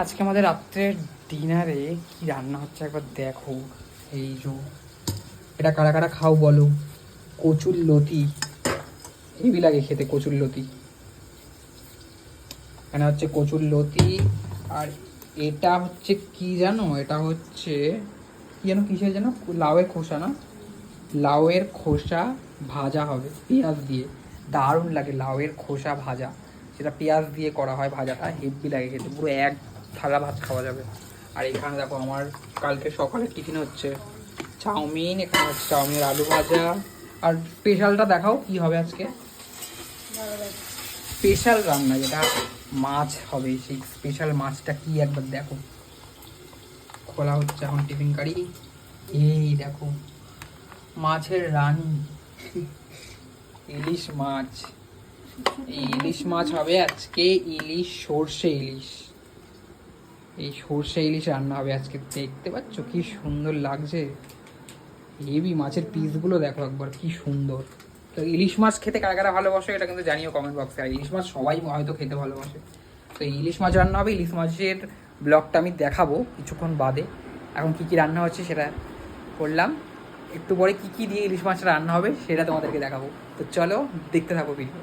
আজকে আমাদের রাত্রের ডিনারে কি রান্না হচ্ছে একবার দেখো। এই যে এটা কারা কারা খাও বলো। কচুর লতি, হেভি লাগে খেতে কচুর লতি। এখানে হচ্ছে কচুর লতি। আর এটা হচ্ছে কি জানো, এটা হচ্ছে কি জানো কিসের যেন, লাউয়ের খোসা না, লাউয়ের খোসা ভাজা হবে পেঁয়াজ দিয়ে। দারুণ লাগে লাউয়ের খোসা ভাজা, সেটা পেঁয়াজ দিয়ে করা হয় ভাজাটা, হেভি লাগে খেতে, পুরো এক থালা ভাত খাওয়া যাবে। আর এখানে দেখো আমার কালকে সকালের টিফিন হচ্ছে চাউমিন, এখানে হচ্ছে চাউমিনের আলু ভাজা। আর স্পেশালটা দেখাও কি হবে আজকে, স্পেশাল রান্না যেটা মাছ হবে, সেই স্পেশাল মাছটা কি একবার দেখো। খোলা হচ্ছে এখন টিফিন কারি। এই দেখো মাছের রানী, ইলিশ মাছ। এই ইলিশ মাছ হবে আজকে, ইলিশ সর্ষে ইলিশ। এই সর্ষে ইলিশ রান্না হবে আজকে। দেখতে পাচ্ছ কি সুন্দর লাগছে, হেভি মাছের পিসগুলো দেখো একবার কি সুন্দর। তো ইলিশ মাছ খেতে কারা কারা ভালোবাসে এটা কিন্তু জানিও কমেন্ট বক্সে। আর ইলিশ মাছ সবাই হয়তো খেতে ভালোবাসে। তো ইলিশ মাছ রান্না হবে, ইলিশ মাছের ব্লগটা আমি দেখাবো কিছুক্ষণ বাদে। এখন কি কি রান্না হচ্ছে সেটা করলাম, একটু পরে কি কি দিয়ে ইলিশ মাছ রান্না হবে সেটা তোমাদেরকে দেখাবো। তো চলো দেখতে থাকো ভিডিও।